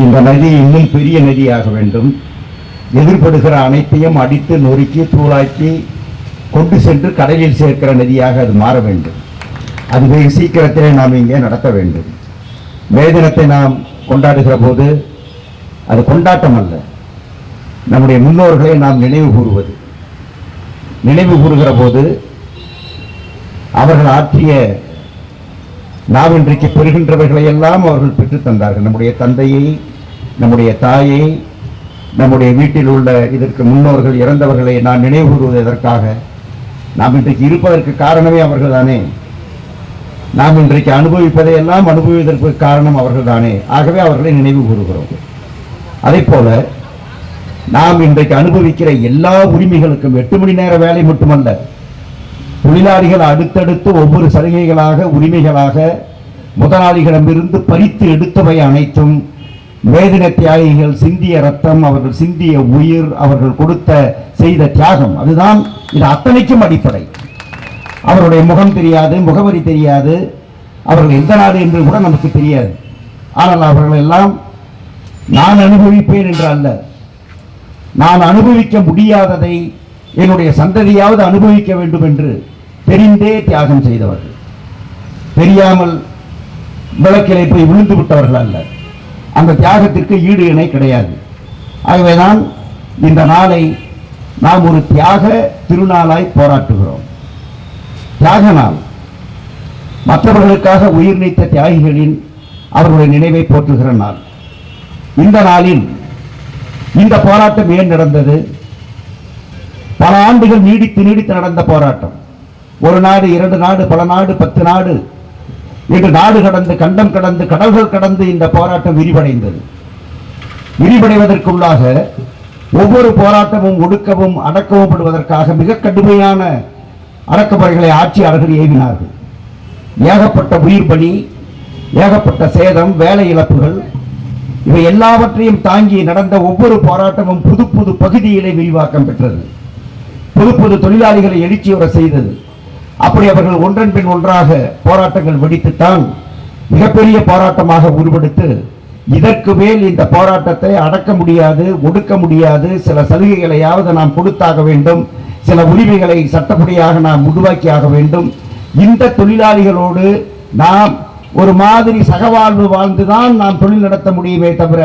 இந்த நதி இன்னும் பெரிய நதியாக வேண்டும். எதிர்படுகிற அனைத்தையும் அடித்து நொறுக்கி தூளாக்கி கொண்டு சென்று கடலில் சேர்க்கிற நதியாக அது மாற வேண்டும். அது வெகு சீக்கிரத்திலே நாம் இங்கே நடத்த வேண்டும். மே தினத்தை நாம் கொண்டாடுகிற போது அது கொண்டாட்டம் அல்ல, நம்முடைய முன்னோர்களை நாம் நினைவு கூறுவது. நினைவு கூறுகிற போது அவர்கள் ஆற்றிய நாம் இன்றைக்கு பெறுகின்றவர்களை எல்லாம் அவர்கள் பெற்றுத் தந்தார்கள். நம்முடைய தந்தையை, நம்முடைய தாயை, நம்முடைய வீட்டில் உள்ள இதற்கு முன்னோர்கள் இறந்தவர்களை நான் நினைவு கூறுவது எதற்காக? நாம் இன்றைக்கு இருப்பதற்கு காரணமே அவர்கள் தானே. நாம் இன்றைக்கு அனுபவிப்பதை எல்லாம் அனுபவிப்பதற்கு காரணம் அவர்கள் தானே. ஆகவே அவர்களை நினைவு கூறுகிறோம். அதே போல நாம் இன்றைக்கு அனுபவிக்கிற எல்லா உரிமைகளுக்கும் 8 மணி நேர வேலை மட்டுமல்ல, தொழிலாளிகள் அடுத்தடுத்து ஒவ்வொரு சலுகைகளாக உரிமைகளாக முதலாளிகளிடமிருந்து பறித்து எடுத்தவை அனைத்தும் மேதின தியாகிகள் சிந்திய ரத்தம், அவர்கள் சிந்திய உயிர், அவர்கள் கொடுத்த செய்த தியாகம். அதுதான் இது அத்தனைக்கும் அடிப்படை. அவருடைய முகம் தெரியாது, முகவரி தெரியாது, அவர்கள் எந்த நாடு என்று கூட நமக்கு தெரியாது. ஆனால் அவர்கள் எல்லாம் நான் அனுபவிப்பேன் என்று அல்ல, நான் அனுபவிக்க முடியாததை என்னுடைய சந்ததியாவது அனுபவிக்க வேண்டும் என்று தெரிந்தே தியாகம் செய்தவர்கள். தெரியாமல் விளக்கிலே போய் விழுந்து விட்டவர்கள் அல்ல. அந்த தியாகத்திற்கு ஈடு இணை கிடையாது. ஆகவேதான் இந்த நாளை நாம் ஒரு தியாக திருநாளாய் போராட்டுகிறோம். தியாக நாள், மற்றவர்களுக்காக உயிர் நீத்த தியாகிகளின் அவர்களுடைய நினைவை போற்றுகிற நாள். இந்த நாளில் இந்த போராட்டம் ஏன் நடந்தது? பல ஆண்டுகள் நீடித்து நடந்த போராட்டம். ஒரு நாடு, 2 நாடு, பல நாடு, 10 நாடு என்று நாடு கடந்து, கண்டம் கடந்து, கடல்கள் கடந்து இந்த போராட்டம் விரிவடைந்தது. விரிவடைவதற்குள்ளாக ஒவ்வொரு போராட்டமும் ஒடுக்கவும் அடக்கவும் படுவதற்காக மிக கடுமையான அடக்குமுறைகளை ஆட்சியாளர்கள் ஏவினார்கள். ஏகப்பட்ட உயிர் பலி, ஏகப்பட்ட சேதம், வேலை இழப்புகள், இவை எல்லாவற்றையும் தாங்கி நடந்த ஒவ்வொரு போராட்டமும் புது புது பகுதியிலே விரிவாக்கம் பெற்றது. புது புது தொழிலாளிகளை எழுச்சியுற செய்தது. அப்படி அவர்கள் ஒன்றன் பின் ஒன்றாக போராட்டங்கள் வெடித்துத்தான் மிகப்பெரிய போராட்டமாக உருவெடுத்து, இதற்கு மேல் இந்த போராட்டத்தை அடக்க முடியாது, ஒடுக்க முடியாது, சில சலுகைகளையாவது நாம் கொடுத்தாக வேண்டும், சில உரிமைகளை சட்டப்படியாக நாம் உருவாக்கியாக வேண்டும், இந்த தொழிலாளிகளோடு நாம் ஒரு மாதிரி சகவாழ்வு வாழ்ந்துதான் நாம் தொழில் நடத்த முடியுமே தவிர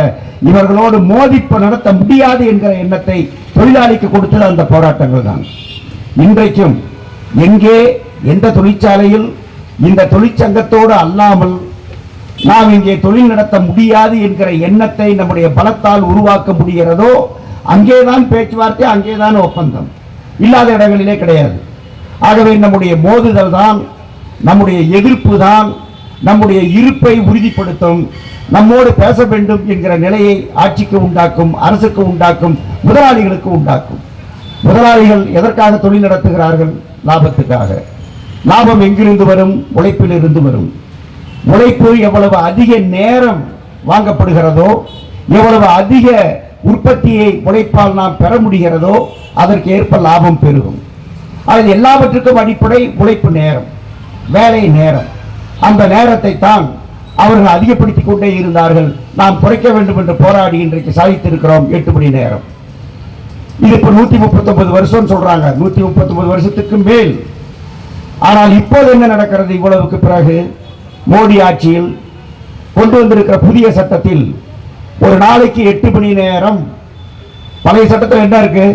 இவர்களோடு மோதிப்பு நடத்த முடியாது என்கிற எண்ணத்தை தொழிலாளிக்கு கொடுத்தது அந்த போராட்டங்கள் தான். இன்றைக்கும் எங்கே, எந்த தொழிற்சாலையில் இந்த தொழிற்சங்கத்தோடு அல்லாமல் நாம் இங்கே தொழில் நடத்த முடியாது என்கிற எண்ணத்தை நம்முடைய பலத்தால் உருவாக்க முடிகிறதோ அங்கேதான் பேச்சுவார்த்தை, அங்கேதான் ஒப்பந்தம். இல்லாத இடங்களிலே கிடையாது. ஆகவே நம்முடைய மோதுதல் தான், நம்முடைய எதிர்ப்பு தான் நம்முடைய இருப்பை உறுதிப்படுத்தும், நம்மோடு பேச வேண்டும் என்கிற நிலையை ஆட்சிக்கு உண்டாக்கும், அரசுக்கு உண்டாக்கும், முதலாளிகளுக்கு உண்டாக்கும். முதலாளிகள் எதற்காக தொழில் நடத்துகிறார்கள்? லாபத்துக்காக. லாபம் எங்கிருந்து வரும்? உழைப்பில் இருந்து வரும். உழைப்பு எவ்வளவு அதிக நேரம் வாங்கப்படுகிறதோ, எவ்வளவு அதிக உற்பத்தியை உழைப்பால் நாம் பெற முடிகிறதோ அதற்கு ஏற்ப லாபம் பெருகும். அது எல்லாவற்றுக்கும் அடிப்படை உழைப்பு நேரம், வேலை நேரம். அந்த நேரத்தை தான் அவர்கள் அதிகப்படுத்திக் கொண்டே இருந்தார்கள். நாம் குறைக்க வேண்டும் என்று போராடி இன்றைக்கு சாதித்திருக்கிறோம் 8 மணி நேரம். இது இப்ப 139 வருஷம் சொல்றாங்க, 139 வருஷத்துக்கு மேல். ஆனால் இப்போது என்ன நடக்கிறது? இவ்வளவுக்கு பிறகு மோடி ஆட்சியில் கொண்டு வந்திருக்கிற புதிய சட்டத்தில் ஒரு நாளைக்கு 8 மணி நேரம், பழைய சட்டத்தில் என்ன இருக்கு?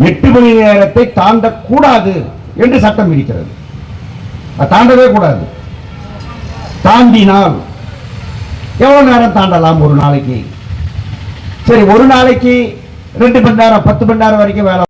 8 மணி நேரத்தை தாண்டக்கூடாது என்று சட்டம் இருக்கிறது. தாண்டவே கூடாது. தாண்டினால் எவ்வளவு நேரம் தாண்டலாம் ஒரு நாளைக்கு? சரி, ஒரு நாளைக்கு 2 மணி நேரம், 10 மணி நேரம் வரைக்கும் வேலை